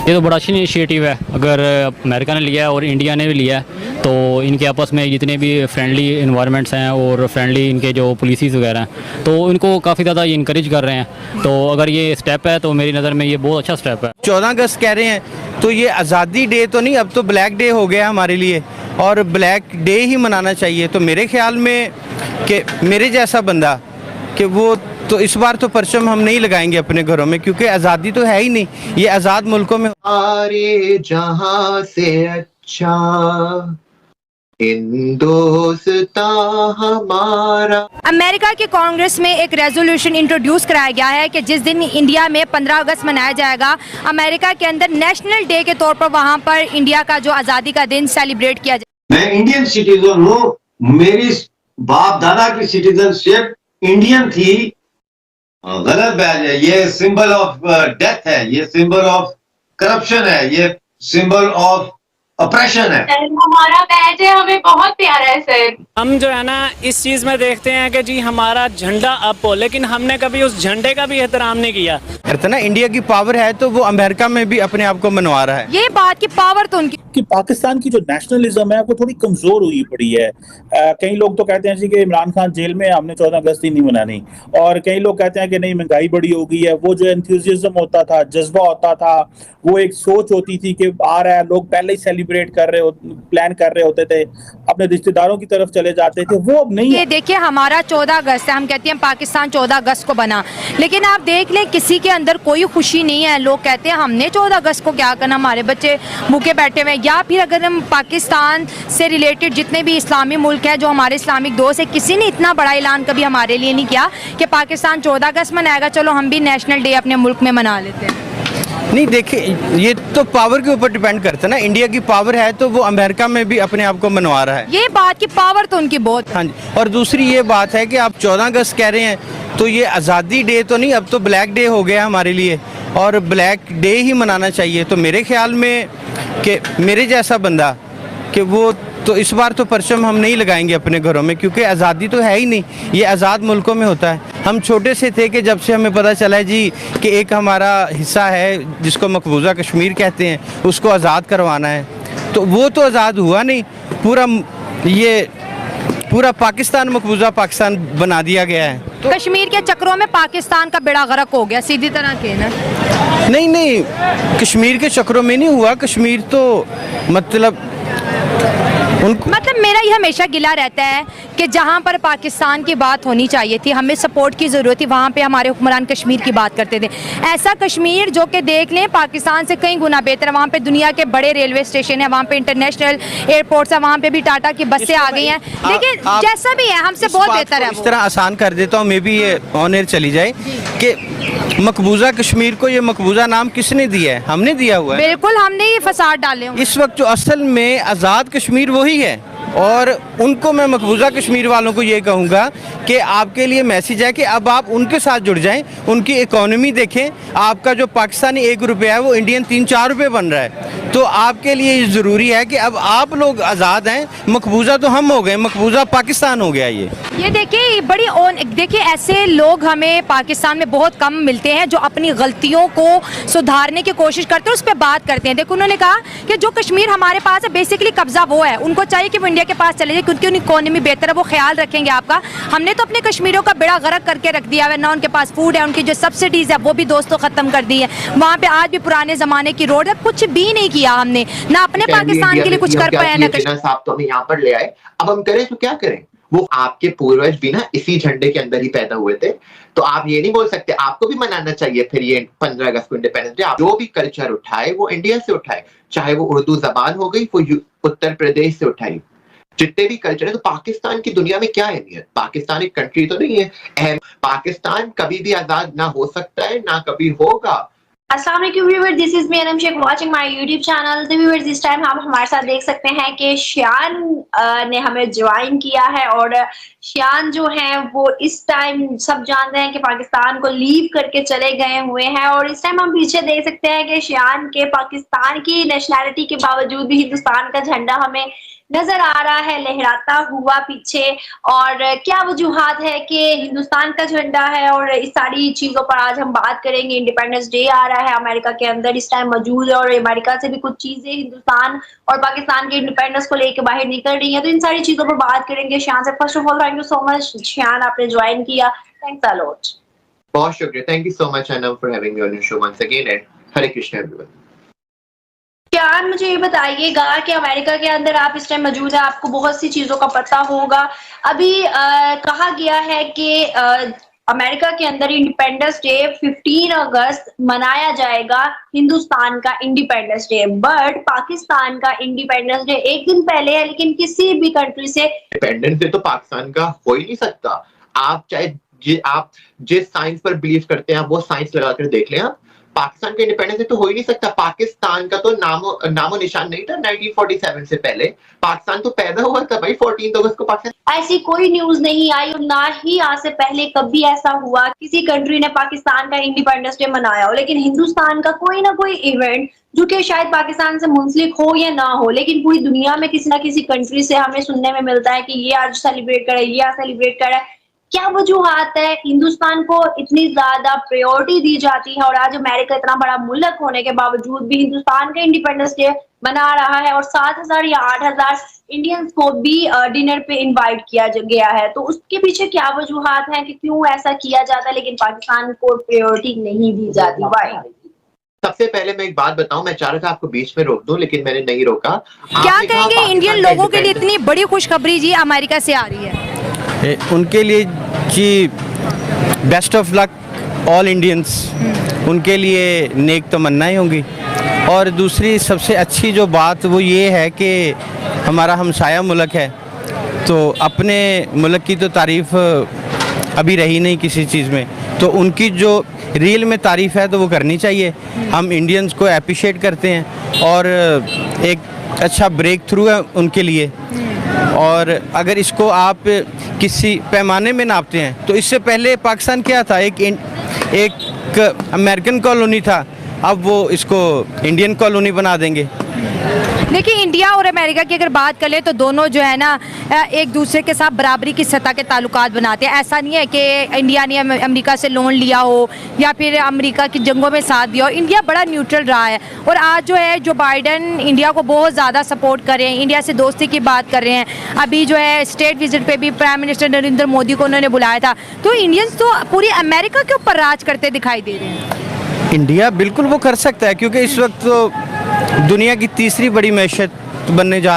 ये तो बड़ा अच्छा इनिशिएटिव है, अगर अमेरिका ने लिया है और इंडिया ने भी लिया है तो इनके आपस में जितने भी फ्रेंडली इन्वायरमेंट्स हैं और फ्रेंडली इनके जो पॉलिसीज़ वगैरह हैं तो इनको काफ़ी ज़्यादा ये इनकरेज कर रहे हैं। तो अगर ये स्टेप है तो मेरी नज़र में ये बहुत अच्छा स्टेप है। 14 अगस्त कह रहे हैं तो ये आज़ादी डे तो नहीं, अब तो ब्लैक डे हो गया हमारे लिए और ब्लैक डे ही मनाना चाहिए। तो मेरे ख्याल में कि मेरे जैसा बंदा कि वो तो इस बार तो परचम हम नहीं लगाएंगे अपने घरों में, क्योंकि आज़ादी तो है ही नहीं। ये आज़ाद मुल्कों में सारे जहां से अच्छा हिंदुस्तान हमारा। अमेरिका की कांग्रेस में एक रेजोल्यूशन इंट्रोड्यूस कराया गया है कि जिस दिन इंडिया में 15 अगस्त मनाया जाएगा, अमेरिका के अंदर नेशनल डे के तौर पर वहां पर इंडिया का जो आज़ादी का दिन सेलिब्रेट किया जाए। मैं इंडियन सिटीजन हूँ, मेरी बाप दादा की सिटीजनशिप इंडियन थी। गलत बैज है, ये सिंबल ऑफ डेथ है, ये सिंबल ऑफ करप्शन है, ये सिंबल ऑफ ऑपरेशन है। हमारा बैज है, हमें बहुत प्यारा है सर। हम जो है ना इस चीज में देखते हैं कि जी हमारा झंडा अप हो, लेकिन हमने कभी उस झंडे का भी एहतराम नहीं किया। करते ना, इंडिया की पावर है तो वो अमेरिका में भी अपने आप को मनवा रहा है। ये बात की पावर तो उनकी कि पाकिस्तान की जो नेशनलिज्म है वो थोड़ी कमजोर हुई पड़ी है। कई लोग तो कहते हैं जी कि इमरान खान जेल में, हमने 14 अगस्त ही नहीं मनानी, और कई लोग कहते हैं कि नहीं महंगाई बड़ी हो गई है। वो जो एंथुसियाज्म होता था, जज्बा होता था, वो एक सोच होती थी कि आ रहा है, लोग पहले ही सेलिब्रेट कर रहे प्लान कर रहे होते थे, अपने रिश्तेदारों की तरफ चले जाते थे, वो अब नहीं है। देखिए हमारा 14 अगस्त है, हम कहते हैं पाकिस्तान 14 अगस्त को बना, लेकिन आप देख लें किसी के अंदर कोई खुशी नहीं है। लोग कहते हैं हमने 14 अगस्त को क्या करना, हमारे बच्चे भूखे बैठे हुए हैं। या फिर अगर हम पाकिस्तान से रिलेटेड जितने भी इस्लामी मुल्क हैं, जो हमारे इस्लामिक दोस्त है, किसी ने इतना बड़ा ऐलान कभी हमारे लिए नहीं किया कि पाकिस्तान 14 अगस्त मनाएगा, चलो हम भी नेशनल डे अपने मुल्क में मना लेते हैं। नहीं, देखिए ये तो पावर के ऊपर डिपेंड करता है ना। इंडिया की पावर है तो वो अमेरिका में भी अपने आप को मनवा रहा है। ये बात की पावर तो उनकी बहुत। हाँ जी, और दूसरी ये बात है कि आप 14 अगस्त कह रहे हैं तो ये आज़ादी डे तो नहीं, अब तो ब्लैक डे हो गया हमारे लिए और ब्लैक डे ही मनाना चाहिए। तो मेरे ख्याल में कि मेरे जैसा बंदा कि वो तो इस बार तो परचम हम नहीं लगाएंगे अपने घरों में, क्योंकि आज़ादी तो है ही नहीं। ये आज़ाद मुल्कों में होता है। हम छोटे से थे कि जब से हमें पता चला है जी कि एक हमारा हिस्सा है जिसको मकबूजा कश्मीर कहते हैं, उसको आज़ाद करवाना है, तो वो तो आज़ाद हुआ नहीं। पूरा पाकिस्तान मकबूजा पाकिस्तान बना दिया गया है। तो कश्मीर के चक्रों में पाकिस्तान का बेड़ा गर्क हो गया, सीधी तरह के ना। नहीं, कश्मीर के चक्रों में नहीं हुआ। कश्मीर तो मतलब मेरा ये हमेशा गिला रहता है कि जहाँ पर पाकिस्तान की बात होनी चाहिए थी, हमें सपोर्ट की ज़रूरत थी, वहाँ पे हमारे हुक्मरान कश्मीर की बात करते थे। ऐसा कश्मीर जो कि देख लें पाकिस्तान से कई गुना बेहतर है। वहाँ पे दुनिया के बड़े रेलवे स्टेशन है, वहाँ पे इंटरनेशनल एयरपोर्ट्स है, वहाँ पे भी टाटा की बसें आ गई हैं। लेकिन जैसा भी है हमसे बहुत बेहतर है। इस तरह आसान कर देता हूँ, मे भी ये ऑन एयर चली जाए कि मकबूजा कश्मीर को ये मकबूजा नाम किसने दिया है? हमने दिया हुआ है। बिल्कुल, हमने ये फसाद डाले। इस वक्त जो असल में आज़ाद कश्मीर वही है, और उनको मैं मकबूजा कश्मीर वालों को ये कहूँगा कि आपके लिए मैसेज है कि अब आप उनके साथ जुड़ जाएं, उनकी इकोनॉमी देखें। आपका जो पाकिस्तानी 1 रुपया है वो इंडियन 3-4 रुपये बन रहा है। तो आपके लिए ये ज़रूरी है कि अब आप लोग आज़ाद हैं। मकबूजा तो हम हो गए, मकबूजा पाकिस्तान हो गया। ये देखिए देखिए ऐसे लोग हमें पाकिस्तान में बहुत कम मिलते हैं जो अपनी गलतियों को सुधारने की कोशिश करते हैं, उस पर बात करते हैं। देखो उन्होंने कहा कि जो कश्मीर हमारे पास है बेसिकली कब्जा वो है, उनको चाहिए कि वो इंडिया के पास चले जाए क्योंकि उनकी इकोनॉमी बेहतर है, वो ख्याल रखेंगे आपका। हमने तो अपने कश्मीरियों का बेड़ा गर्क करके रख दिया है, ना उनके पास फूड है, उनकी जो सब्सिडीज है वो भी दोस्तों खत्म कर दी है। वहाँ पे आज भी पुराने जमाने की रोड है, कुछ भी नहीं किया हमने, ना अपने पाकिस्तान के लिए कुछ कर पाया ना साहब। तो हम यहाँ पर ले आए, अब हम करें तो क्या करें? वो आपके पूर्वज भी ना इसी झंडे के अंदर ही पैदा हुए थे, तो आप ये नहीं बोल सकते। आपको भी मनाना चाहिए फिर ये 15 अगस्त को इंडिपेंडेंस डे। जो भी कल्चर उठाए वो इंडिया से उठाए, चाहे वो उर्दू जबान हो गई वो उत्तर प्रदेश से उठाई, जितने भी कल्चर है। तो पाकिस्तान की दुनिया में क्या अहमियत? पाकिस्तान एक कंट्री तो नहीं है। पाकिस्तान कभी भी आजाद ना हो सकता है, ना कभी होगा। अस्सलाम वालेकुम viewers, this is me Anam Shaikh watching my YouTube channel. तो व्यूअर्स इस टाइम आप हमारे साथ देख सकते हैं कि शान ने हमें ज्वाइन किया है, और शियान जो हैं वो इस टाइम सब जानते हैं कि पाकिस्तान को लीव करके चले गए हुए हैं, और इस टाइम हम पीछे देख सकते हैं कि शियान के पाकिस्तान की नेशनैलिटी के बावजूद भी हिंदुस्तान का झंडा हमें नजर आ रहा है लहराता हुआ पीछे। और क्या वजूहात है कि हिंदुस्तान का झंडा है, और इस सारी चीजों पर आज हम बात करेंगे। इंडिपेंडेंस डे आ रहा है, अमेरिका के अंदर इस टाइम मौजूद है, और अमेरिका से भी कुछ चीजें हिंदुस्तान और पाकिस्तान के इंडिपेंडेंस को लेकर बाहर निकल रही है, तो इन सारी चीजों पर बात करेंगे शान से। First of all thank you so much Shaan, आपने ज्वाइन किया, थैंक्स अ लॉट। बहुत शुक्रिया, thank you so much Anam for having me on your show once again, and Hare Krishna everyone. यार मुझे ये बताइएगा कि अमेरिका के अंदर आप इस टाइम मौजूद है, आपको बहुत सी चीजों का पता होगा। अभी कहा गया है कि अमेरिका के अंदर इंडिपेंडेंस डे 15 अगस्त मनाया जाएगा, हिंदुस्तान का इंडिपेंडेंस डे, बट पाकिस्तान का इंडिपेंडेंस डे एक दिन पहले है, लेकिन किसी भी कंट्री से इंडिपेंडेंस डे तो पाकिस्तान का हो ही नहीं सकता। आप चाहे आप जिस साइंस पर बिलीव करते हैं, आप वो साइंस लगाकर देख लें, आप पाकिस्तान का इंडिपेंडेंस डे तो हो ही नहीं सकता। पाकिस्तान का तो नामो निशान नहीं था 1947 से पहले। पाकिस्तान तो पैदा हुआ था भाई 14 अगस्त को पाकिस्तान। ऐसी कोई न्यूज नहीं आई, और ना ही आज से पहले कभी ऐसा हुआ किसी कंट्री ने पाकिस्तान का इंडिपेंडेंस डे मनाया हो। लेकिन हिंदुस्तान का कोई ना कोई इवेंट जो कि शायद पाकिस्तान से मुंसलिक हो या ना हो, लेकिन पूरी दुनिया में किसी ना किसी कंट्री से हमें सुनने में मिलता है कि ये आज सेलिब्रेट करे, ये आज सेलिब्रेट करे। क्या वजूहात है हिंदुस्तान को इतनी ज्यादा प्रायोरिटी दी जाती है, और आज अमेरिका इतना बड़ा मुल्क होने के बावजूद भी हिंदुस्तान का इंडिपेंडेंस डे मना रहा है, और 7,000 या 8,000 इंडियंस को भी डिनर पे इनवाइट किया गया है। तो उसके पीछे क्या वजूहात है कि क्यों ऐसा किया जाता है लेकिन पाकिस्तान को प्रायोरिटी नहीं दी जाती? वाई? सबसे पहले मैं एक बात बताऊं, मैं चाह रहा था आपको बीच में रोक दूं लेकिन मैंने नहीं रोका। क्या कहेंगे इंडियन लोगों के लिए इतनी बड़ी खुशखबरी जी अमेरिका से आ रही है? उनके लिए जी best of luck all Indians, उनके लिए नेक तमन्नाएं होंगी। और दूसरी सबसे अच्छी जो बात वो ये है कि हमारा हमसाया मुल्क है, तो अपने मुल्क की तो तारीफ़ अभी रही नहीं किसी चीज़ में, तो उनकी जो रियल में तारीफ़ है तो वो करनी चाहिए। हम इंडियंस को अप्रिशिएट करते हैं, और एक अच्छा ब्रेक थ्रू है उनके लिए। और अगर इसको आप किसी पैमाने में नापते हैं तो इससे पहले पाकिस्तान क्या था, एक अमेरिकन कॉलोनी था, अब वो इसको इंडियन कॉलोनी बना देंगे। देखिए इंडिया और अमेरिका की अगर बात करें तो दोनों जो है ना एक दूसरे के साथ बराबरी की सतह के ताल्लुकात बनाते हैं। ऐसा नहीं है कि इंडिया ने अमेरिका से लोन लिया हो या फिर अमेरिका की जंगों में साथ दिया हो। इंडिया बड़ा न्यूट्रल रहा है, और आज जो है जो बाइडन इंडिया को बहुत ज़्यादा सपोर्ट कर रहे हैं, इंडिया से दोस्ती की बात कर रहे हैं। अभी जो है स्टेट विजिट पे भी प्राइम मिनिस्टर नरेंद्र मोदी को उन्होंने बुलाया था। तो इंडियंस तो पूरी अमेरिका के ऊपर राज करते दिखाई दे रहे हैं। इंडिया बिल्कुल वो कर सकता है, क्योंकि इस वक्त तो दुनिया की तीसरी बड़ी मैशत बनने जा